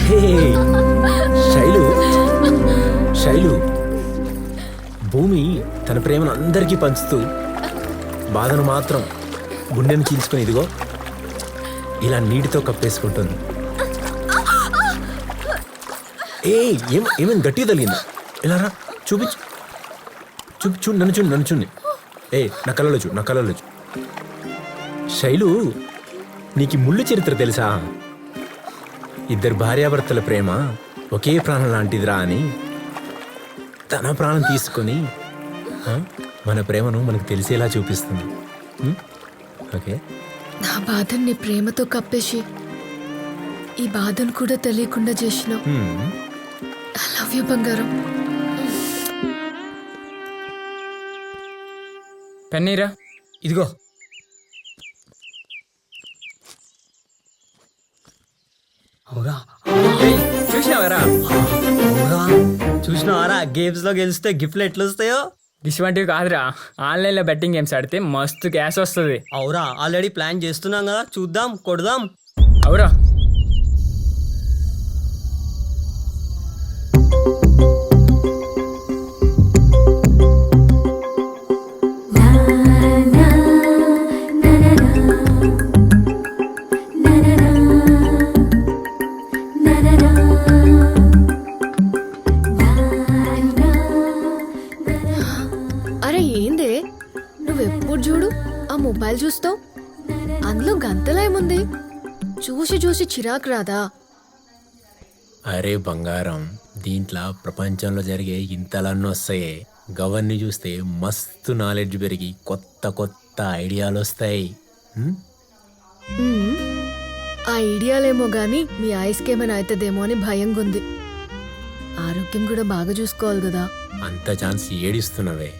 హే, శైలు శైలు భూమి తన ప్రేమను అందరికీ పంచుతూ బాధను మాత్రం గుండెను చీల్చుకొని ఇదిగో ఇలా నీటితో కప్పేసుకుంటుంది. ఏమేమి గట్టిగా తగిలిందా? ఇలా రా, చూపించు చూడు, నన్ను చూడండి. నా కళ్ళలో చూ. శైలు, నీకు ముళ్ళు చరిత్ర తెలుసా? ఇద్దరు భార్యాభర్తల ప్రేమ ఒకే ప్రాణం లాంటిదిరా అని తన ప్రాణం తీసుకొని మన ప్రేమను మనకు తెలిసేలా చూపిస్తుంది. ఓకే, నా బాధని నీ ప్రేమతో కప్పేసి ఈ బాధను కూడా తెలియకుండా చేసినావు. ఐ లవ్ యూ బంగారం. పన్నీరా ఇదిగో. చూసినావారా గేమ్స్ లో గెలిస్తే గిఫ్ట్లు ఎట్లా వస్తాయో? ఇటువంటివి కాదురా, ఆన్లైన్ లో బెట్టింగ్ గేమ్స్ ఆడితే మస్తు క్యాష్ వస్తుంది. అవురా, ఆల్రెడీ ప్లాన్ చేస్తున్నాం కదా, చూద్దాం, కొడదాం. అవురా, అరే ఏందే నువ్వెప్పుడు చూడు ఆ మొబైల్ చూస్తావు? అందులో గంతలేముంది? చూసి చిరాకు రాదా? అరే బంగారం, దీంట్లో ప్రపంచంలో జరిగే ఇంతలన్నీ వస్తాయి. గవర్ని చూస్తే మస్తు నాలెడ్జ్ పెరిగి కొత్త ఐడియాలు వస్తాయి. ఆ ఐడియాలేమో గాని మీ ఐస్కి ఏమైనా అవుతుందేమో అని భయంగా ఉంది. ఆరోగ్యం కూడా బాగా చూసుకోవాలి కదా. అంత ఛాన్స్ ఏడిస్తున్నవే.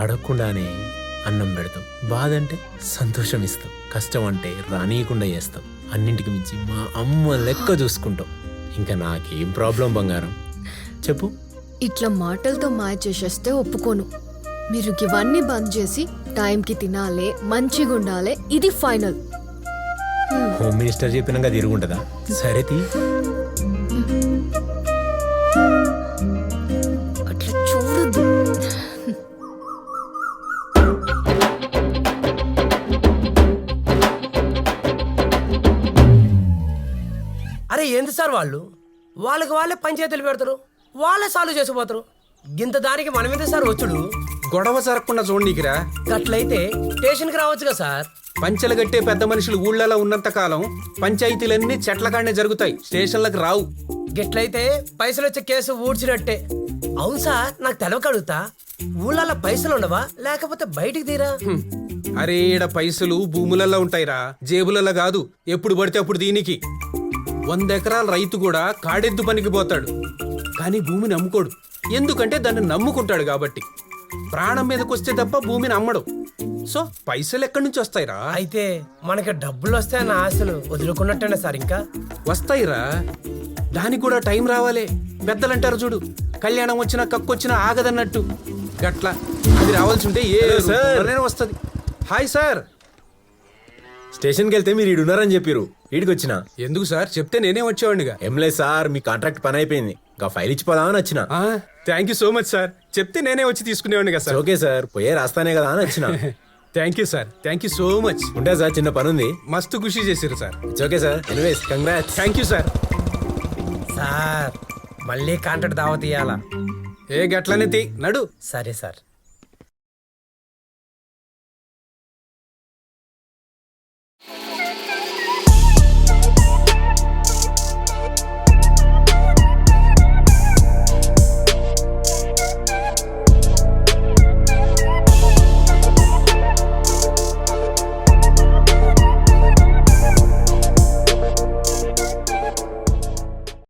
అడగకుండానే అన్నం పెడతావు, బాధ అంటే సంతోషం ఇస్తావు, కష్టం అంటే రానీయకుండా చేస్తావు, అన్నింటికి మించి మా అమ్మ లెక్క చూసుకుంటావు. ఇంకా నాకేం ప్రాబ్లం బంగారం, చెప్పు. ఇట్లా మాటలతో మాయ చేసేస్తే ఒప్పుకోను. మీరు ఇవన్నీ బంద్ చేసి టైంకి తినాలే, మంచిగా ఉండాలి, ఇది ఫైనల్. హోమ్ మినిస్టర్ చెప్పినాక తిరుగుంటుందా? సరే తీ. అట్లా చూడద్దు. అరే ఏంది సార్ వాళ్ళకి వాళ్ళే పంచాయతీలు పెడతారు, వాళ్ళే సాల్వ్ చేసిపోతారు. గింత దానికి మన మీద సార్ వచ్చుడు. గొడవ జరగకుండా చూడనీకిరా. గట్లయితే స్టేషన్కి రావచ్చుగా సార్. పంచెలు గట్టే పెద్ద మనుషులు ఊళ్ళలో ఉన్నంత కాలం పంచాయతీలన్నీ చెట్ల కాడనే జరుగుతాయి, స్టేషన్లకు రావు. గట్లయితే పైసలు వచ్చే కేసు ఊడ్చినట్టే. అవును సార్, నాకు తెలవక అడుగుతా, ఊళ్ళల్లో పైసలు ఉండవా లేకపోతే బయటికి తీరా? అరే ఈడ పైసలు భూములలో ఉంటాయిరా, జేబులలో కాదు. ఎప్పుడు పడితే అప్పుడు దీనికి 100 ఎకరాల రైతు కూడా కాడెద్దు పనికి పోతాడు, కానీ భూమిని అమ్ముకోడు. ఎందుకంటే దాన్ని నమ్ముకుంటాడు కాబట్టి. ప్రాణం మీదకొస్తే తప్ప భూమిని అమ్మడు. సో పైసలు ఎక్కడి నుంచి వస్తాయిరా? అయితే మనకి డబ్బులు వస్తాయన్న ఆశలు వదులుకున్నట్టేనా సార్? ఇంకా వస్తాయిరా, దానికి కూడా టైం రావాలే. పెద్దలంటారు చూడు, కళ్యాణం వచ్చినా కక్కొచ్చినా ఆగదన్నట్టు. గట్ల అది రావాల్సి ఉంటే వస్తుంది. Hi sir. స్టేషన్కి వెళ్తే మీరు ఈడున్నారని చెప్పారు, ఈడికి వచ్చిన. ఎందుకు సార్? చెప్తే నేనే వచ్చేవాడిగా. ఏం లేదు సార్, మీ కాంట్రాక్ట్ పని అయిపోయింది, ఇంకా ఫైల్ ఇచ్చిపోదామని వచ్చిన. Thank you so much sir. చెప్తే నేనే వచ్చి తీసుకునేవాడిగా సార్. ఓకే సార్, పోయే రాస్తానే కదా అని వచ్చిన. Thank you sir, thank you so much. ఉంటా సార్, చిన్న పని ఉంది. మస్తు ఖుషి చేసారు sir. It's okay sir, anyways congrats. Thank you sir. Sir మళ్ళీ కాంట్రాక్ట్ దావత్ ఇయ్యాలా? ఏ గట్లనే తీ నడు. సరే సార్.